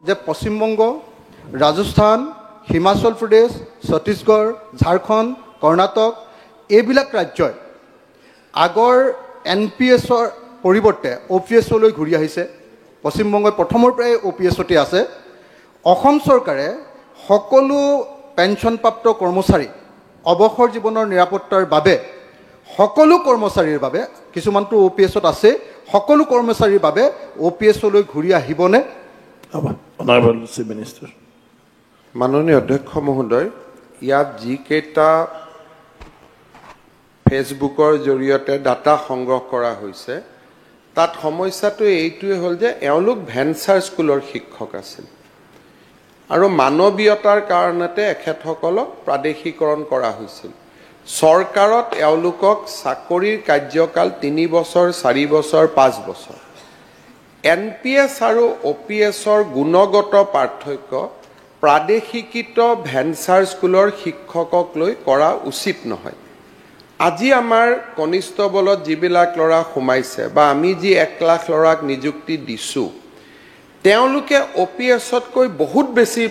যে পশ্চিমবংগ, ৰাজস্থান, হিমাচল প্ৰদেশ, ছত্তীশগড়, ঝাৰখণ্ড, কৰ্ণাটক এইবিলাক ৰাজ্যই আগৰ NPS-ৰ পৰিৱৰ্তে OPS-লৈ ঘূৰি আহিছে। পশ্চিমবংগই প্ৰথমৰ পৰাই OPS-তে আছে। অসম চৰকাৰে সকলো পেঞ্চনপ্ৰাপ্ত কৰ্মচাৰী অৱসৰ জীৱনৰ নিৰাপত্তাৰ বাবে সকলো কৰ্মচাৰীৰ বাবে, কিছুমানটো OPS-ত আছে, সকলো কৰ্মচাৰীৰ বাবে OPS-লৈ ঘূৰি আহিবনে? Honorable Chief Minister. মাননীয় অধ্যক্ষ মহোদয়, ইয়াত যিকেইটা ফেচবুকৰ জৰিয়তে ডাটা সংগ্ৰহ কৰা হৈছে তাত সমস্যাটো এইটোৱে হ'ল যে এওঁলোক ভেঞ্চাৰ স্কুলৰ শিক্ষক আছিল আৰু মানৱীয়তাৰ কাৰণতে এখেতসকলক প্ৰাদেশিকৰণ কৰা হৈছিল। চৰকাৰত এওঁলোকক চাকৰিৰ কাৰ্যকাল 3 বছৰ, 4 বছৰ, 5 বছৰ। NPS আৰু OPS-ৰ গুণগত পাৰ্থক্য প্ৰাদেশিকিত ভেঞ্চাৰ স্কুলৰ শিক্ষকক লৈ কৰা উচিত নহয়। আজি আমাৰ কনিষ্টবলত যিবিলাক ল'ৰা সোমাইছে বা আমি যি 1 লাখ ল'ৰাক নিযুক্তি দিছোঁ, তেওঁলোকে OPS-তকৈ বহুত বেছি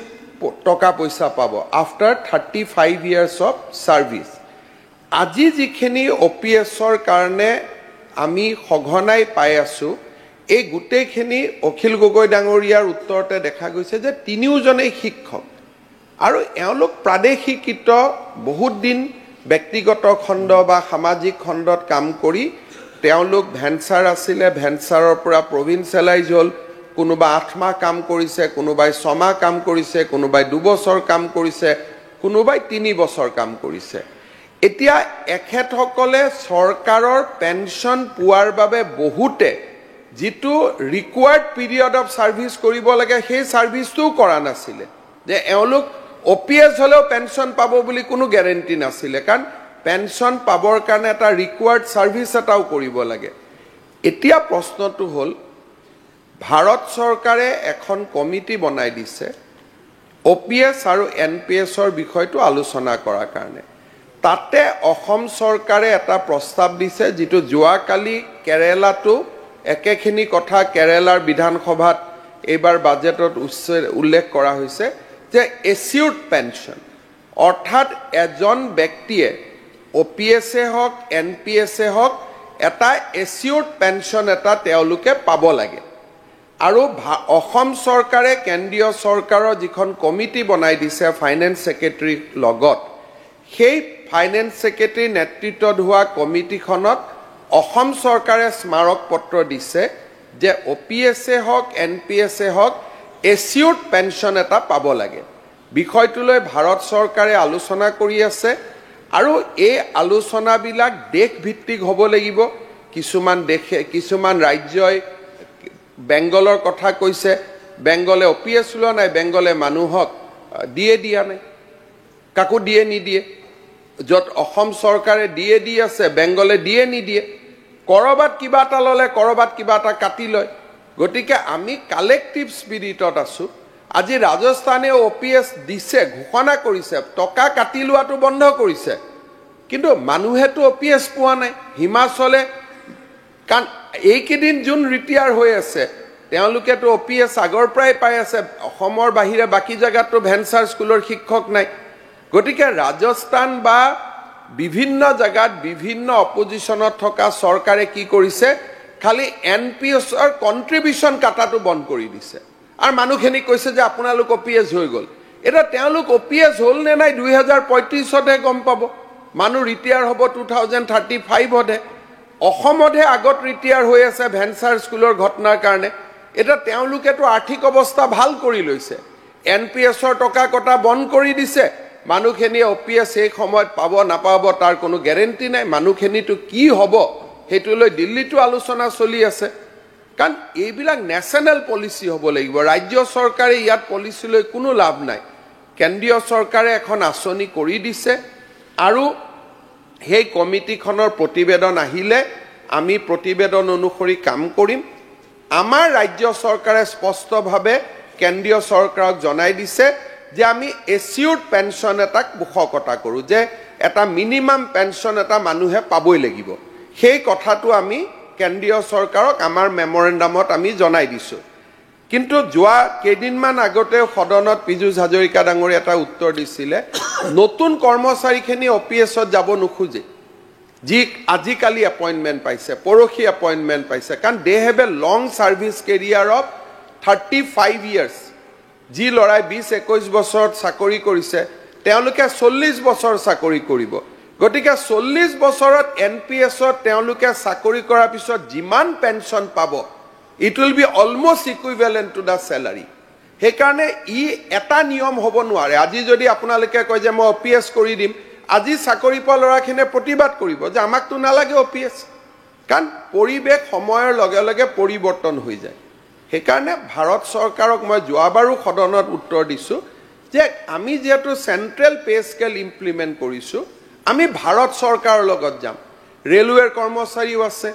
টকা পইচা পাব আফটাৰ 35 years অফ ছাৰ্ভিচ। আজি যিখিনি OPS-ৰ কাৰণে আমি সঘনাই পাই আছোঁ, এই গোটেইখিনি অখিল গগৈ ডাঙৰীয়াৰ উত্তৰতে দেখা গৈছে যে তিনিওজনেই শিক্ষক আৰু এওঁলোক প্ৰাদেশিকিত বহুত দিন ব্যক্তিগত খণ্ড বা সামাজিক খণ্ডত কাম কৰি তেওঁলোক ভেঞ্চাৰ আছিলে, ভেঞ্চাৰৰ পৰা প্ৰভিন্সিয়েলাইজ হ'ল, কোনোবা 8 মাহ কাম কৰিছে, কোনোবাই 6 মাহ কাম কৰিছে, কোনোবাই 2 বছৰ কাম কৰিছে, কোনোবাই 3 বছৰ কাম কৰিছে। এতিয়া এখেতসকলে চৰকাৰৰ পেঞ্চন পোৱাৰ বাবে বহুতে যিটো ৰিকুৱাৰ্ড পিৰিয়ড অফ ছাৰ্ভিচ কৰিব লাগে সেই ছাৰ্ভিচটোও কৰা নাছিলে। যে এওঁলোক OPS হ'লেও পেঞ্চন পাব বুলি কোনো গেৰেণ্টি নাছিলে, কাৰণ পেঞ্চন পাবৰ কাৰণে এটা ৰিকুৱাৰ্ড ছাৰ্ভিচ এটাও কৰিব লাগে। এতিয়া প্ৰশ্নটো হ'ল, ভাৰত চৰকাৰে এখন কমিটি বনাই দিছে OPS আৰু NPS-ৰ বিষয়টো আলোচনা কৰাৰ কাৰণে। তাতে অসম চৰকাৰে এটা প্ৰস্তাৱ দিছে, যিটো যোৱাকালি কেৰেলাটো একেখিনি কথা কেৰেলাৰ বিধানসভাত এইবাৰ বাজেটত উল্লেখ কৰা হৈছে যে এচিউৰ্ড পেঞ্চন, অৰ্থাৎ এজন ব্যক্তিয়ে OPS-এ হওক NPS-এ হওক এটা এচিউৰ্ড পেঞ্চন এটা তেওঁলোকে পাব লাগে। আৰু অসম চৰকাৰে কেন্দ্ৰীয় চৰকাৰৰ যিখন কমিটি বনাই দিছে ফাইনেন্স ছেক্ৰেটাৰীৰ লগত, সেই ফাইনেন্স ছেক্ৰেটাৰীৰ নেতৃত্বত হোৱা কমিটিখনত অসম চৰকাৰে স্মাৰক পত্ৰ দিছে যে OPS-এ হওক NPS-এ হওক এচিউৰ্ড পেঞ্চন এটা পাব লাগে। বিষয়টোলৈ ভাৰত চৰকাৰে আলোচনা কৰি আছে আৰু এই আলোচনাবিলাক দেশভিত্তিক হ'ব লাগিব। কিছুমান ৰাজ্যই বেংগলৰ কথা কৈছে, বেংগলে OPS লোৱা নাই, বেংগলে মানুহক দিয়া নাই, কাকো নিদিয়ে। য'ত অসম চৰকাৰে দি আছে, বেংগলে নিদিয়ে। কৰবাত কিবা এটা ল'লে, কৰবাত কিবা এটা কাটি লয়। গতিকে আমি কালেক্টিভ স্পিৰিটত আছোঁ। আজি ৰাজস্থানে OPS দিছে, ঘোষণা কৰিছে, টকা কাটি লোৱাটো বন্ধ কৰিছে, কিন্তু মানুহেতো OPS পোৱা নাই। হিমাচলে, কাৰণ এইকেইদিন যোন ৰিটায়াৰ হৈ আছে তেওঁলোকেতো OPS আগৰ পৰাই পাই আছে। অসমৰ বাহিৰে বাকী জেগাতো ভেঞ্চাৰ স্কুলৰ শিক্ষক নাই। গতিকে ৰাজস্থান বা বিভিন্ন জেগাত বিভিন্ন অপজিশ্যনত থকা চৰকাৰে কি কৰিছে, খালি NPS-ৰ কণ্ট্ৰিবিউশ্যন কাটাটো বন্ধ কৰি দিছে আৰু মানুহখিনি কৈছে যে আপোনালোক OPS হৈ গ'ল। এতিয়া তেওঁলোক OPS হ'ল নে নাই 2035-তহে গম পাব। মানুহ ৰিটায়াৰ হ'ব 2035-তহে। অসমতহে আগত ৰিটায়াৰ হৈ আছে ভেঞ্চাৰ স্কুলৰ ঘটনাৰ কাৰণে। এতিয়া তেওঁলোকেতো আৰ্থিক অৱস্থা ভাল কৰি লৈছে, NPS-ৰ টকা কটা বন্ধ কৰি দিছে। মানুহখিনিয়ে OPS এই সময়ত পাব নাপাব তাৰ কোনো গেৰেণ্টি নাই। মানুহখিনিতো কি হ'ব সেইটো লৈ দিল্লীতো আলোচনা চলি আছে। কাৰণ এইবিলাক নেশ্যনেল পলিচি হ'ব লাগিব। ৰাজ্য চৰকাৰে ইয়াত পলিচি লৈ কোনো লাভ নাই। কেন্দ্ৰীয় চৰকাৰে এখন আঁচনি কৰি দিছে আৰু সেই কমিটিখনৰ প্ৰতিবেদন আহিলে আমি প্ৰতিবেদন অনুসৰি কাম কৰিম। আমাৰ ৰাজ্য চৰকাৰে স্পষ্টভাৱে কেন্দ্ৰীয় চৰকাৰক জনাই দিছে যে আমি এচিউৰ্ড পেঞ্চন এটাক পোষকতা কৰোঁ, যে এটা মিনিমাম পেঞ্চন এটা মানুহে পাবই লাগিব। সেই কথাটো আমি কেন্দ্ৰীয় চৰকাৰক আমাৰ মেমৰেণ্ডামত আমি জনাই দিছোঁ। কিন্তু যোৱা কেইদিনমান আগতে সদনত পীযুষ হাজৰিকা ডাঙৰীয়া এটা উত্তৰ দিছিলে নতুন কৰ্মচাৰীখিনি OPS-ত যাব নোখোজে যি আজিকালি এপইণ্টমেণ্ট পাইছে পৰহি এপইণ্টমেণ্ট পাইছে কাৰণ they have a long service career of 35 years যি লৰাই 20-21 বছৰত চাকৰি কৰিছে তেওঁলোকে 40 বছৰ চাকৰি কৰিব গতিকে 40 বছৰত NPS-ত তেওঁলোকে চাকৰি কৰাৰ পিছত যিমান পেঞ্চন পাব it will be almost equivalent to the salary সেইকাৰণে ই এটা নিয়ম হ'ব নোৱাৰে আজি যদি আপোনালোকে কয় যে মই OPS কৰি দিম আজি চাকৰি পোৱা ল'ৰাখিনিয়ে প্ৰতিবাদ কৰিব যে আমাকতো নালাগে OPS কাৰণ পৰিৱেশ সময়ৰ লগে লগে পৰিৱৰ্তন হৈ যায় সেইকাৰণে ভাৰত চৰকাৰক মই যোৱাবাৰো সদনত উত্তৰ দিছোঁ যে আমি যেহেতু চেন্ট্ৰেল পে স্কেল ইমপ্লিমেণ্ট কৰিছোঁ আমি ভাৰত চৰকাৰৰ লগত যাম ৰেলৱেৰ কৰ্মচাৰীও আছে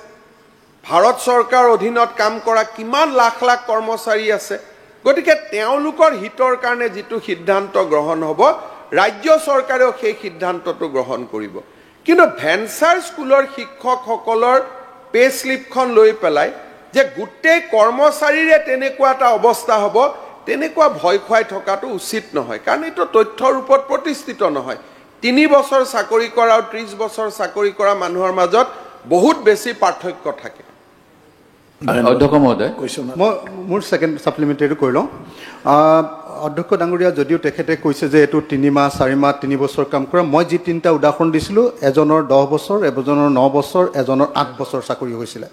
ভাৰত চৰকাৰ অধীনত কাম কৰা কিমান লাখ লাখ কৰ্মচাৰী আছে গতিকে তেওঁলোকৰ হিতৰ কাৰণে যিটো সিদ্ধান্ত গ্ৰহণ হ'ব ৰাজ্য চৰকাৰেও সেই সিদ্ধান্তটো গ্ৰহণ কৰিব কিন্তু ভেঞ্চাৰ স্কুলৰ শিক্ষকসকলৰ পে স্লিপখন লৈ পেলাই যে গোটেই কৰ্মচাৰীৰে তেনেকুৱা এটা অৱস্থা হ'ব তেনেকুৱা ভয় খুৱাই থকাটো উচিত নহয় কাৰণ এইটো তথ্যৰ ৰূপত প্ৰতিষ্ঠিত নহয় 3 বছৰ চাকৰি কৰা আৰু 30 বছৰ চাকৰি কৰা মানুহৰ মাজত বহুত বেছি পাৰ্থক্য থাকে অধ্যক্ষ মহোদয় মই মোৰ সেকেন্ড সাপ্লিমেন্টাৰী কৰি লওঁ অধ্যক্ষ ডাঙৰীয়া যদিও তেখেতে কৈছে যে এইটো 3 মাহ 4 মাহ 3 বছৰ কাম কৰা মই যি তিনিটা উদাহৰণ দিছিলোঁ এজনৰ 10 বছৰ এজনৰ 9 বছৰ এজনৰ 8 বছৰ চাকৰি হৈছিলে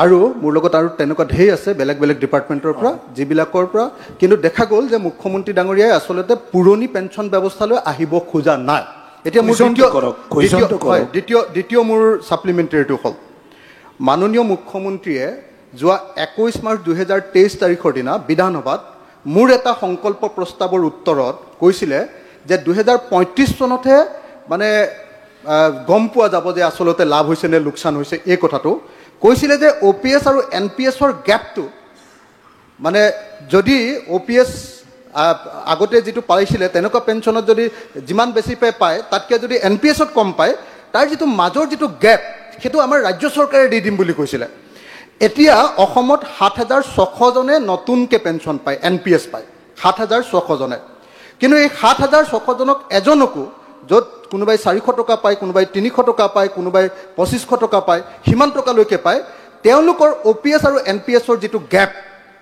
আৰু মোৰ লগত আৰু তেনেকুৱা ঢেৰ আছে বেলেগ বেলেগ ডিপাৰ্টমেণ্টৰ পৰা যিবিলাকৰ পৰা কিন্তু দেখা গ'ল যে মুখ্যমন্ত্ৰী ডাঙৰীয়াই আচলতে পুৰণি পেঞ্চন ব্যৱস্থালৈ আহিব খোজা নাই এতিয়া মোৰ দ্বিতীয় মোৰ সাপ্লিমেন্টাৰীটো হ'ল মাননীয় মুখ্যমন্ত্ৰীয়ে যোৱা 21 মাৰ্চ 2023 তাৰিখৰ দিনা বিধানসভাত মোৰ এটা সংকল্প প্ৰস্তাৱৰ উত্তৰত কৈছিলে যে 2035 চনতহে মানে গম পোৱা যাব যে আচলতে লাভ হৈছে নে লোকচান হৈছে এই কথাটো কৈছিলে যে OPS আৰু NPS-ৰ গ্যাপটো মানে যদি OPS আগতে যেটো পাইছিলে তেনেকুৱা পেঞ্চনত যদি যিমান বেছি পায় তাতকৈ যদি NPS-ত কম পায় তাৰ যেটো মাজৰ যেটো গ্যাপ সেইটো আমাৰ ৰাজ্য চৰকাৰে দি দিম বুলি কৈছিলে এতিয়া অসমত 7600 জনে নতুনকৈ পেঞ্চন পায় NPS পায় 7600 জনে কিন্তু এই 7600 জনক এজনকো য'ত কোনোবাই 400 টকা পায় কোনোবাই 300 টকা পায় কোনোবাই 2500 টকা পায় সিমান টকালৈকে পায় তেওঁলোকৰ OPS আৰু NPS-ৰ যেটো গ্যাপ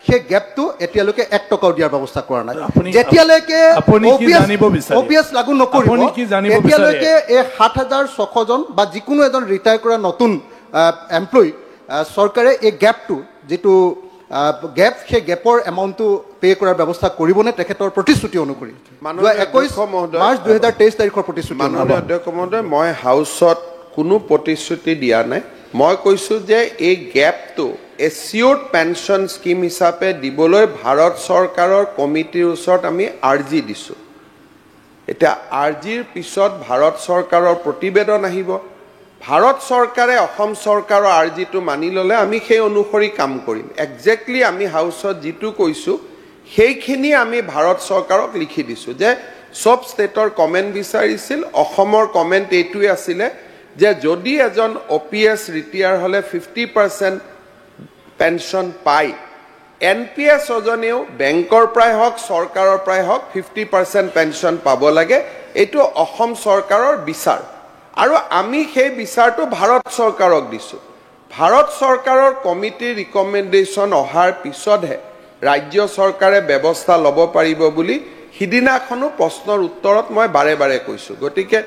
সেই গ্যাপটো এতিয়ালৈকে 1 টকাও দিয়াৰ ব্যৱস্থা কৰা নাই যেতিয়ালৈকে OPS লাগু নকৰিব এতিয়ালৈকে এই 7600 জন বা যিকোনো এজন ৰিটায়াৰ কৰা নতুন এমপ্লয়ী চৰকাৰে এই গ্যাপটো যেটো গ্যাপ সেই গ্যাপৰ এমাউণ্টটো পে কৰাৰ ব্যৱস্থা কৰিবনে তেখেতৰ প্ৰতিশ্ৰুতি অনুসৰি 21 মাৰ্চ 2023 তাৰিখৰ প্ৰতিশ্ৰুতি মাননীয় অধ্যক্ষ মহোদয় মই হাউচত কোনো প্ৰতিশ্ৰুতি দিয়া নাই মই কৈছোঁ যে এই গ্যাপটো এচিউৰ্ড পেঞ্চন স্কিম হিচাপে দিবলৈ ভাৰত চৰকাৰৰ কমিটিৰ ওচৰত আমি আৰ্জি দিছোঁ এটা আৰ্জিৰ পিছত ভাৰত চৰকাৰৰ প্ৰতিবেদন আহিব ভাৰত চৰকাৰে অসম চৰকাৰৰ আৰ্জিটো মানি ল'লে আমি সেই অনুসৰি কাম কৰিম একজেক্টলি আমি হাউচত যিটো কৈছোঁ সেইখিনি আমি ভাৰত চৰকাৰক লিখি দিছোঁ যে সব ষ্টেটৰ কমেণ্ট বিচাৰিছিল অসমৰ কমেণ্ট এইটোৱে আছিলে যে যদি এজন OPS ৰিটায়াৰ হ'লে 50% পেঞ্চন পায় NPS অজনেও বেংকৰ পৰাই হওক চৰকাৰৰ পৰাই হওক 50% পেঞ্চন পাব লাগে এইটো অসম চৰকাৰৰ বিচাৰ আৰু আমি সেই বিচাৰটো ভাৰত চৰকাৰক দিছোঁ ভাৰত চৰকাৰৰ কমিটিৰ ৰিকমেণ্ডেশ্যন অহাৰ পিছতহে ৰাজ্য চৰকাৰে ব্যৱস্থা ল'ব পাৰিব বুলি সিদিনাখনো প্ৰশ্নৰ উত্তৰত মই বাৰে বাৰে কৈছোঁ গতিকে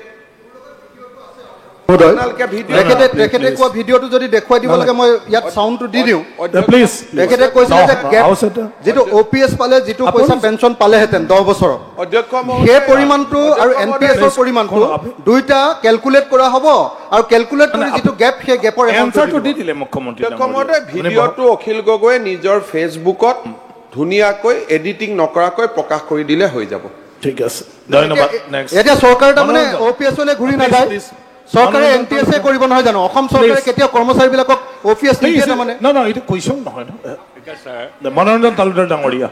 তেখেতে কোৱা ভিডিঅ'টো যদি দেখুৱাই দিব লাগে মই ইয়াত সাউণ্ডটো দি দিওঁ তেখেতে কৈছিলে যে যেটো OPS পালে যেটো পইচা পেঞ্চন পালেহেঁতেন 10 বছৰত সেই পৰিমাণটো আৰু NPS-ৰ পৰিমাণটো দুইটা ক্যালকুলেট কৰা হ'ব আৰু ক্যালকুলেট কৰি যেটো গ্যাপ সেই গ্যাপৰ এমাউণ্টটো দি দিলে মুখ্যমন্ত্ৰী ভিডিঅ'টো অখিল গগৈয়ে নিজৰ ফেচবুকত ধুনীয়াকৈ এডিটিং নকৰাকৈ প্ৰকাশ কৰি দিলে হৈ যাব ঠিক আছে ধন্যবাদ নেক্সট এতিয়া চৰকাৰ তাৰমানে OPS-লৈ ঘূৰি নাযায় চৰকাৰে NPS কৰিব নহয় জানো অসম চৰকাৰে কেতিয়া কৰ্মচাৰীবিলাকক OPS নিদিয়ে তাৰমানে না এটা কুৱেশ্যন নহয় ন মনোৰঞ্জন তালুকদাৰ ডাঙৰীয়া